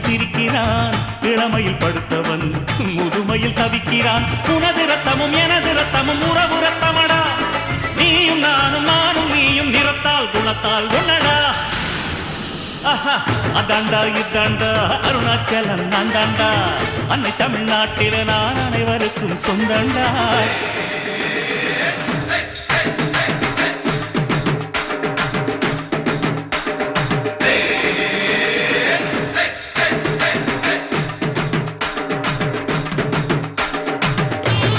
சிரிக்கிறான். இளமையில் படுத்தவன் முதுமையில் தவிக்கிறான். உனது ரத்தமும் எனது ரத்தமும் உறவு ரத்தமடா. நீயும் நானும் நானும் நீயும் நிறத்தால் குணத்தால் ஒன்னடா. அதாண்டா இதாண்டா அருணாச்சலம் நான் தாண்டா. அன்னை தமிழ்நாட்டில நான் அனைவருக்கும் சொந்தண்டா.